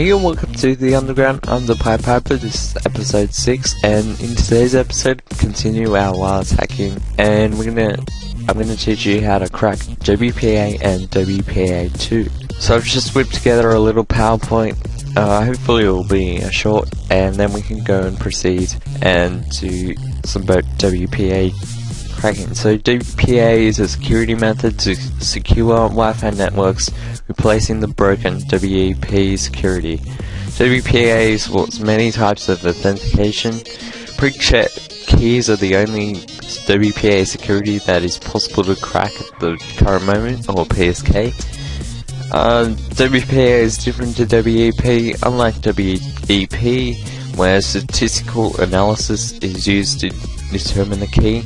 Hey and welcome to The Underground. I'm the Pied Piper. This is episode 6, and in today's episode, continue our wireless hacking, and I'm gonna teach you how to crack WPA and WPA2. So I've just whipped together a little PowerPoint. Hopefully it will be short, and then we can go and proceed and do some WPA cracking. So WPA is a security method to secure Wi-Fi networks, replacing the broken WEP security. WPA supports many types of authentication. Pre-check keys are the only WPA security that is possible to crack at the current moment, or PSK. WPA is different to WEP. Unlike WEP, where statistical analysis is used to determine the key,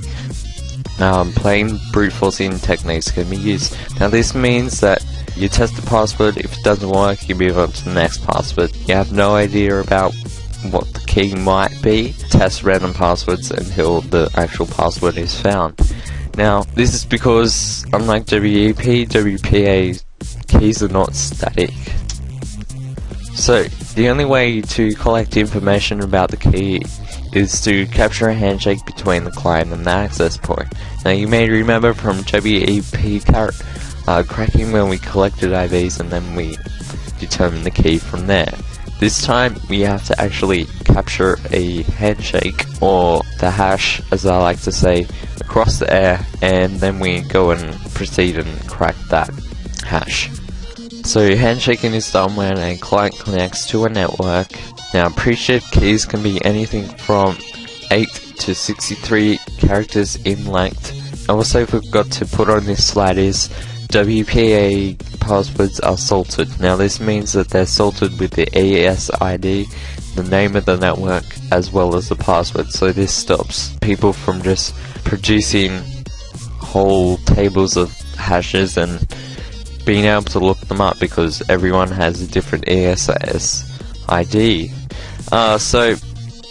plain brute forcing techniques can be used. Now this means that you test the password. If it doesn't work, you move on to the next password. You have no idea about what the key might be. Test random passwords until the actual password is found. Now this is because, unlike WEP, WPA keys are not static. So the only way to collect information about the key is to capture a handshake between the client and the access point. Now you may remember from WEP cracking when we collected IVs and then we determined the key from there. This time we have to actually capture a handshake, or the hash as I like to say, across the air, and then we go and proceed and crack that hash. So handshaking is done when a client connects to a network. Now pre-shipped keys can be anything from 8 to 63 characters in length. I also forgot to put on this slide is WPA passwords are salted. Now this means that they're salted with the ASID, the name of the network, as well as the password. So this stops people from just producing whole tables of hashes and being able to look them up, because everyone has a different ASID. So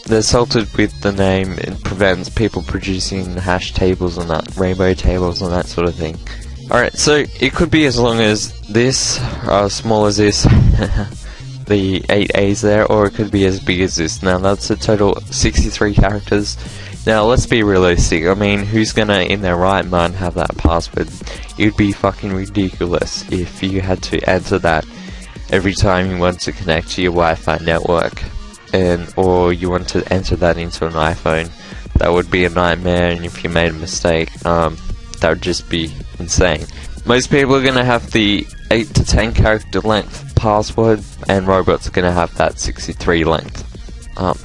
they're salted with the name. It prevents people producing hash tables and that, rainbow tables and that sort of thing. Alright, so it could be as long as this, small as this, the 8 A's there, or it could be as big as this. Now that's a total 63 characters. Now let's be realistic. I mean, who's gonna in their right mind have that password? It would be fucking ridiculous if you had to enter that every time you want to connect to your Wi-Fi network, or you want to enter that into an iPhone. That would be a nightmare, and if you made a mistake, that would just be insane. Most people are gonna have the 8 to 10 character length password, and robots are gonna have that 63 length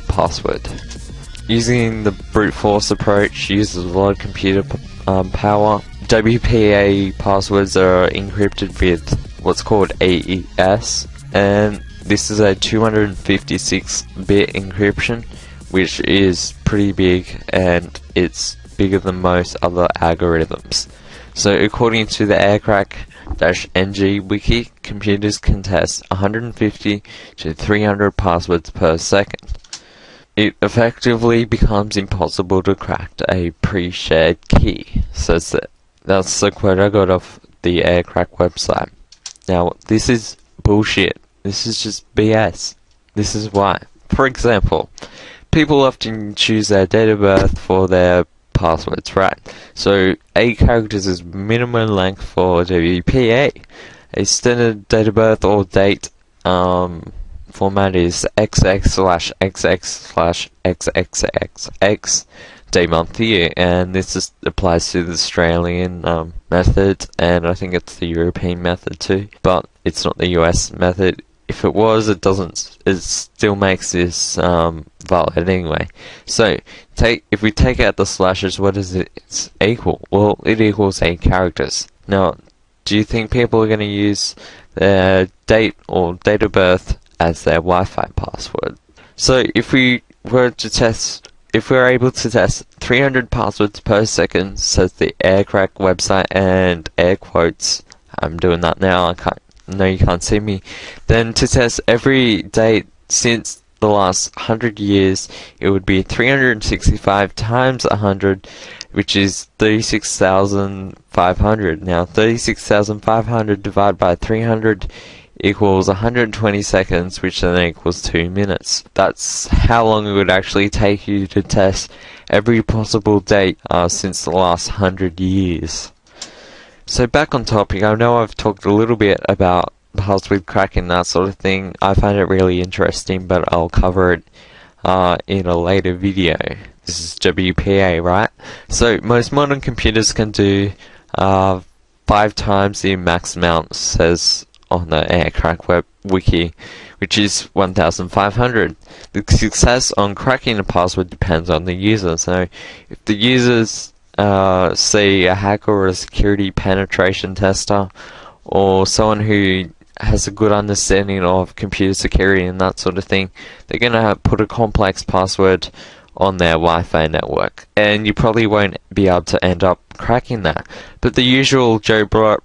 password. Using the brute force approach uses a lot of computer power. WPA passwords are encrypted with what's called AES, and this is a 256-bit encryption, which is pretty big, and it's bigger than most other algorithms. So according to the aircrack-ng wiki, computers can test 150 to 300 passwords per second. It effectively becomes impossible to crack a pre-shared key, says that. That's the quote I got off the aircrack website. Now this is bullshit. This is just BS. This is why. For example, people often choose their date of birth for their passwords, right? So 8 characters is minimum length for WPA. A standard date of birth or date format is XX/XX/XXXX day, month, year, and this applies to the Australian method, and I think it's the European method too, but it's not the US method. If it was, it still makes this valid anyway. So if we take out the slashes, what does it equal? Well, it equals 8 characters. Now, do you think people are going to use their date or date of birth as their Wi-Fi password? So if we're able to test 300 passwords per second, says the aircrack website, and air quotes, I'm doing that now, no, you can't see me. Then to test every date since the last 100 years, it would be 365 times 100, which is 36,500. Now 36,500 divided by 300 equals 120 seconds, which then equals 2 minutes. That's how long it would actually take you to test every possible date since the last 100 years. So back on topic, I know I've talked a little bit about password cracking, that sort of thing. I find it really interesting, but I'll cover it in a later video. This is WPA, right? So most modern computers can do 5 times the max amount, says on the Aircrack Web Wiki, which is 1,500. The success on cracking a password depends on the user. So if the users say a hacker or a security penetration tester, or someone who has a good understanding of computer security and that sort of thing, they're going to put a complex password on their Wi-Fi network, and you probably won't be able to end up cracking that. But the usual Joe Bro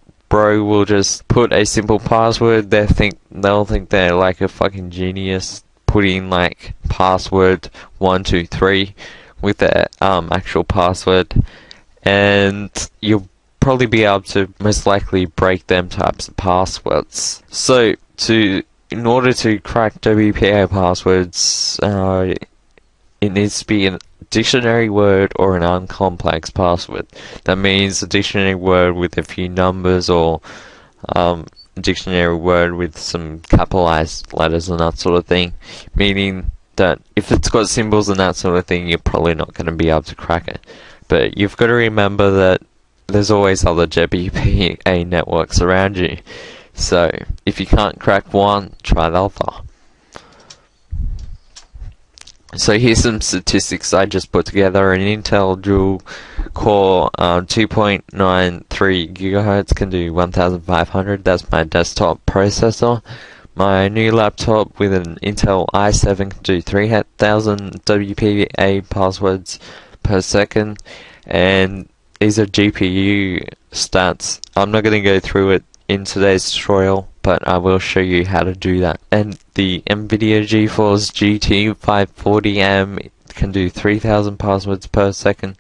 will just put a simple password. They'll think they're like a fucking genius, putting like password 123 with their actual password, and you'll probably be able to most likely break them types of passwords. So in order to crack WPA passwords, it needs to be a dictionary word or an uncomplex password. That means a dictionary word with a few numbers, or a dictionary word with some capitalized letters and that sort of thing, meaning that if it's got symbols and that sort of thing, you're probably not going to be able to crack it. But you've got to remember that there's always other WPA networks around you. So if you can't crack one, try the other. So here's some statistics I just put together. An Intel dual core 2.93 gigahertz can do 1,500. That's my desktop processor. My new laptop with an Intel i7 can do 3,000 WPA passwords per second. And these are GPU stats. I'm not going to go through it in today's tutorial, but I will show you how to do that. And the NVIDIA GeForce GT 540M can do 3,000 passwords per second.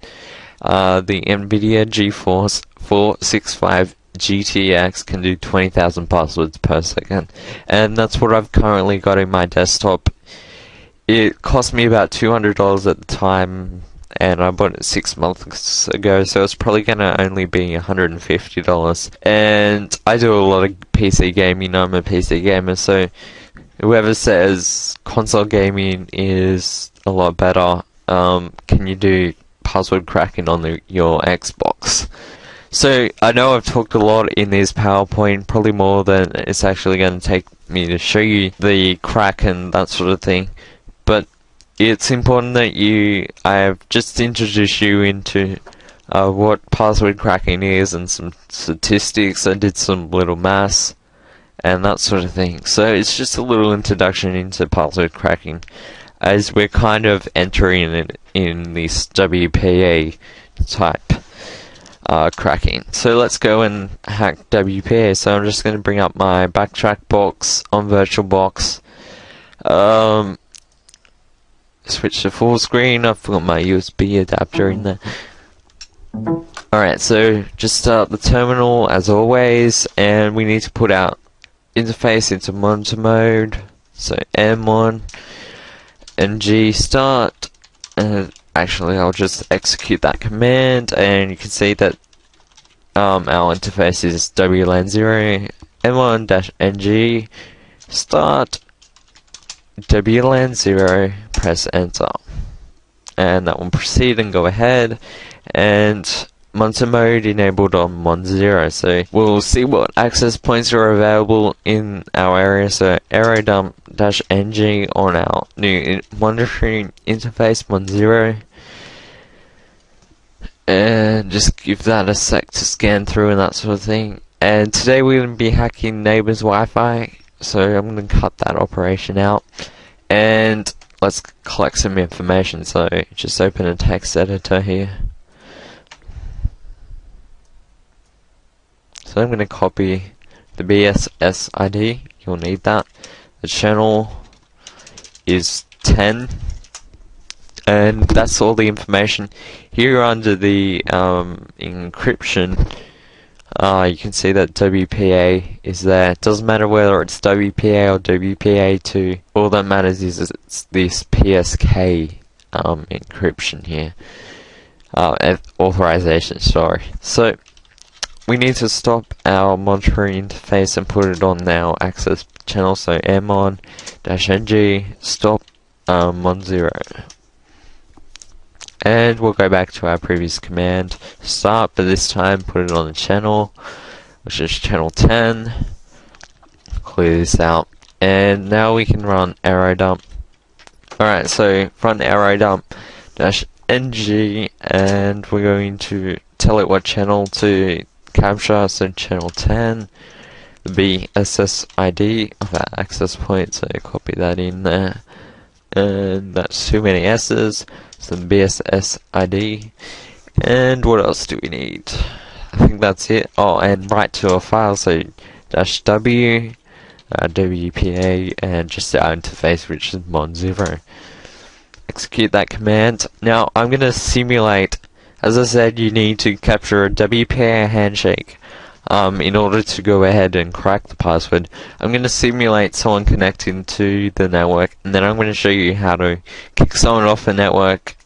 The NVIDIA GeForce 465 GTX can do 20,000 passwords per second. And that's what I've currently got in my desktop. It cost me about $200 at the time, and I bought it 6 months ago, so it's probably going to only be $150. And I do a lot of PC gaming. I'm a PC gamer, so whoever says console gaming is a lot better, can you do password cracking on your Xbox? So I know I've talked a lot in this PowerPoint, probably more than it's actually going to take me to show you the crack and that sort of thing, but it's important that I've just introduced you into what password cracking is and some statistics. I did some little maths and that sort of thing. So it's just a little introduction into password cracking, as we're kind of entering it in this WPA type cracking. So let's go and hack WPA. So I'm just going to bring up my backtrack box on VirtualBox. Switch to full screen. I've got my USB adapter in there. Alright, so just start the terminal as always, and we need to put our interface into monitor mode. So M1 and G start, and actually I'll just execute that command, and you can see that our interface is WLAN0, M1-NG start, WLAN0, press enter, and that will proceed and go ahead. And monitor mode enabled on Mon0, so we'll see what access points are available in our area. So aerodump-ng on our new monitoring interface Mon0, and just give that a sec to scan through and that sort of thing. And today we're going to be hacking neighbor's Wi-Fi, so I'm going to cut that operation out, and let's collect some information. So just open a text editor here. So I'm going to copy the BSS ID, you'll need that. The channel is 10, and that's all the information. Here under the encryption You can see that WPA is there. It doesn't matter whether it's WPA or WPA2. All that matters is it's this PSK encryption here. Authorization, sorry. So we need to stop our monitoring interface and put it on our access channel. So mmon-ng stop mon0. And we'll go back to our previous command, start, but this time put it on the channel, which is channel 10. Clear this out, and now we can run arrow dump. Alright, so run arrow dump -ng, and we're going to tell it what channel to capture, so channel 10, the BSS ID of our access point, so copy that in there. And that's too many S's, some BSS ID, and what else do we need? I think that's it. Oh, and write to a file, so -w, WPA, and just our interface, which is mon0. Execute that command. Now I'm going to simulate, as I said, you need to capture a WPA handshake in order to go ahead and crack the password. I'm going to simulate someone connecting to the network, and then I'm going to show you how to kick someone off the network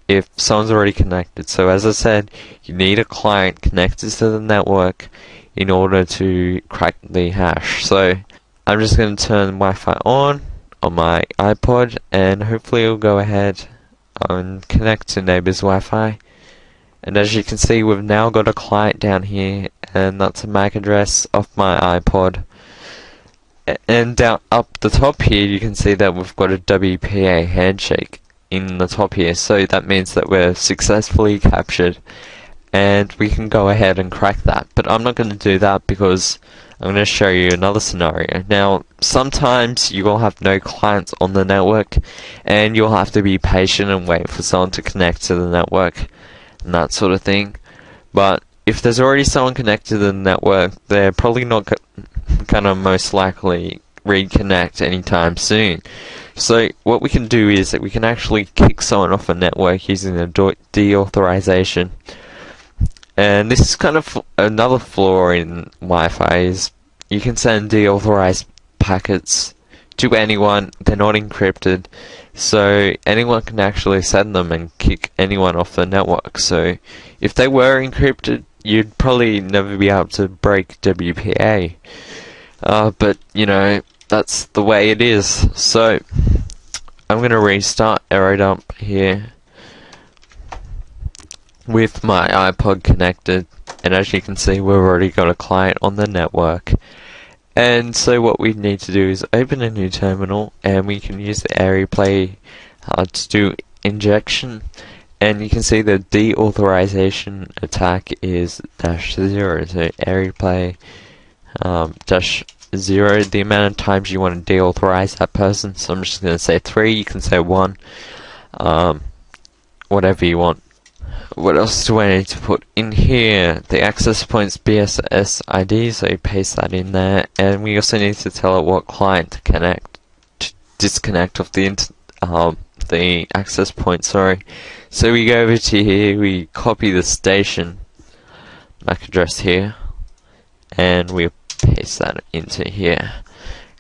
if someone's already connected. So as I said, you need a client connected to the network in order to crack the hash. So I'm just going to turn Wi-Fi on my iPod, and hopefully it'll go ahead and connect to neighbor's Wi-Fi. And as you can see, we've now got a client down here, and that's a MAC address of my iPod. And down up the top here, you can see that we've got a WPA handshake in the top here, so that means that we're successfully captured, and we can go ahead and crack that. But I'm not going to do that because I'm going to show you another scenario. Now, sometimes you will have no clients on the network, and you'll have to be patient and wait for someone to connect to the network and that sort of thing. But if there's already someone connected to the network, they're probably not gonna most likely reconnect anytime soon. So what we can do is that we can actually kick someone off a network using a deauthorization. And this is kind of another flaw in Wi-Fi, is you can send deauthorized packets to anyone. They're not encrypted, so anyone can actually send them and kick anyone off the network. So if they were encrypted, you'd probably never be able to break WPA. But you know, that's the way it is. So I'm going to restart arrow dump here with my iPod connected, and as you can see, we've already got a client on the network. And so what we need to do is open a new terminal, and we can use the AreaPlay to do injection. And you can see the deauthorization attack is -0, so AreaPlay -0, the amount of times you want to deauthorize that person. So I'm just going to say 3, you can say 1, whatever you want. What else do I need to put in here? The access point's BSS ID, so you paste that in there. And we also need to tell it what client to disconnect off the access point, sorry. So we go over to here, we copy the station MAC address here, and we paste that into here.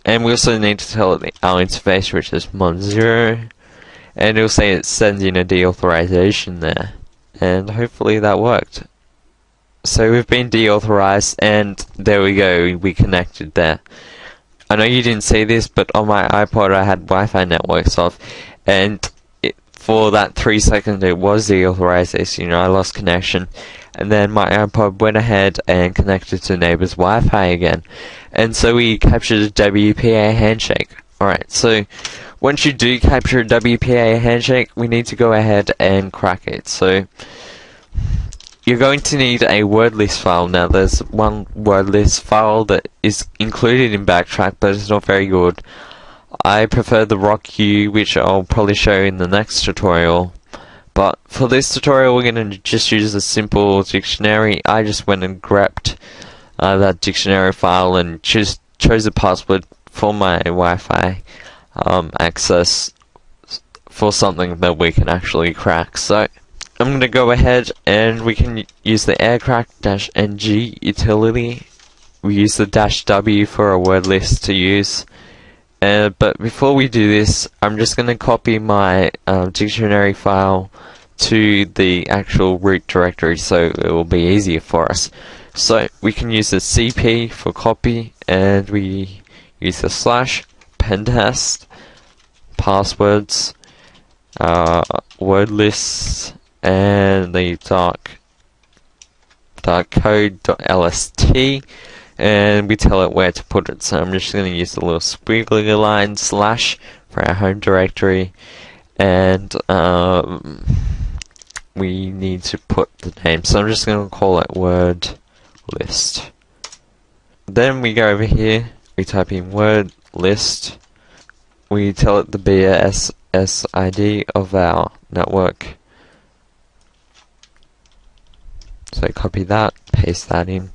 And we also need to tell it our interface, which is mon0, and it'll say it's sending a deauthorization there. And hopefully that worked. So we've been deauthorized, and there we go, we connected there. I know you didn't see this, but on my iPod I had Wi-Fi networks off, and for that 3 seconds it was deauthorized. You know, I lost connection, and then my iPod went ahead and connected to neighbor's Wi-Fi again, and so we captured a WPA handshake. Alright, so once you do capture a WPA handshake, we need to go ahead and crack it. So you're going to need a word list file. Now there's one word list file that is included in Backtrack, but it's not very good. I prefer the RockU, which I'll probably show in the next tutorial. But for this tutorial, we're going to just use a simple dictionary. I just went and grabbed that dictionary file and chose a password for my Wi-Fi access for something that we can actually crack. So I'm going to go ahead and we can use the aircrack-ng utility. We use the -w for a word list to use. But before we do this, I'm just going to copy my dictionary file to the actual root directory so it will be easier for us. So we can use the cp for copy, and we use the / pentest, passwords, word lists, and the dark_code.lst, and we tell it where to put it. So I'm just going to use the little squiggly line / for our home directory, and we need to put the name. So I'm just going to call it word list. Then we go over here, we type in word list, we tell it the BSSID of our network. So copy that, paste that in,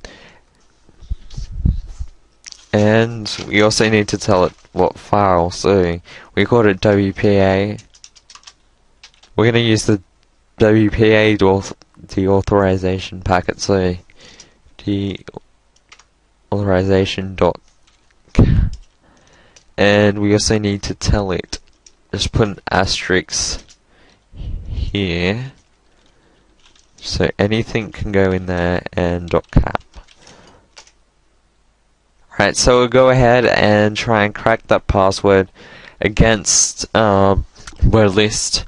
and we also need to tell it what file. So we called it WPA. We're going to use the WPA deauthorization packet. So deauthorization dot, and we also need to tell it, just put an asterisk here. So anything can go in there, and .cap. Right, so we'll go ahead and try and crack that password against word list.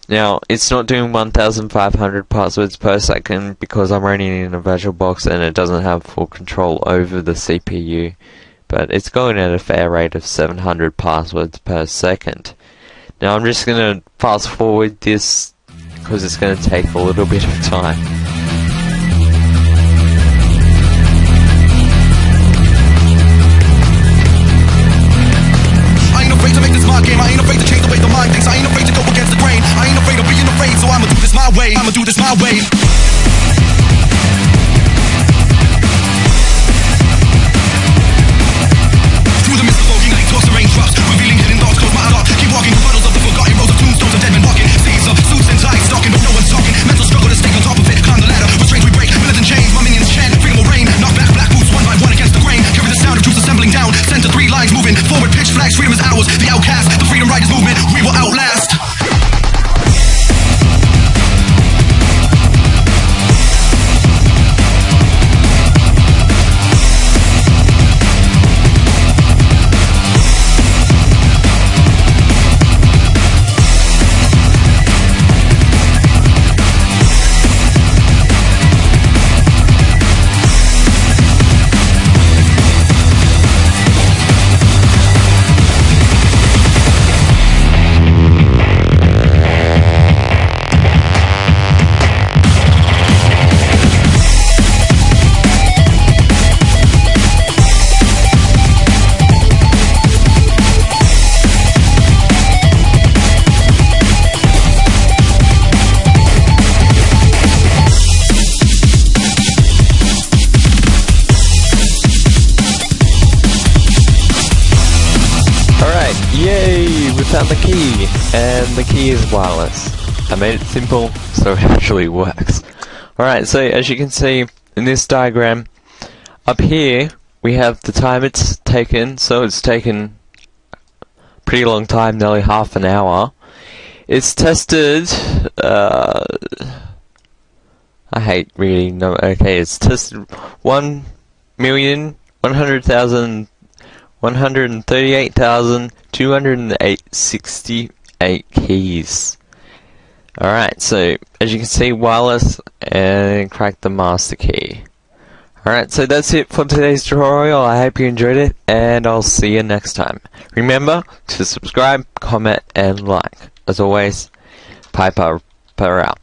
Now, it's not doing 1,500 passwords per second because I'm running in a VirtualBox and it doesn't have full control over the CPU. But it's going at a fair rate of 700 passwords per second. Now, I'm just going to fast forward this because it's going to take a little bit of time. I ain't afraid to make this my game. I ain't afraid to change the way the mind thinks. I ain't afraid to go against the grain. I ain't afraid of being afraid, so I'ma do this my way. I'ma do this my way. Through the mist of foggy night, toss the raindrops, revealing hidden thoughts. Close my eyes up, keep walking through puddles of the forgotten rows of tombstones and dead men walking. Seas of suits and ties, stalking, but no one's talking. Mental struggle to stay on top of it. Climb the ladder, restraints we break. Militant chains, my minions chant. Freedom will reign. Knock back black boots one by one against the grain. Carry the sound of troops assembling down. Send to 3 lines moving forward. Pitch flags. Freedom is ours. The outcast, the freedom riders movement. We will outlast. Yay! We found the key! And the key is wireless. I made it simple, so it actually works. Alright, so as you can see in this diagram, up here we have the time it's taken, so it's taken a pretty long time, nearly half an hour. It's tested, I hate reading, no, okay, it's tested 1,138,268 keys. Alright, so as you can see, wireless, and crack the master key. Alright, so that's it for today's tutorial. I hope you enjoyed it, and I'll see you next time. Remember to subscribe, comment, and like. As always, Piper out.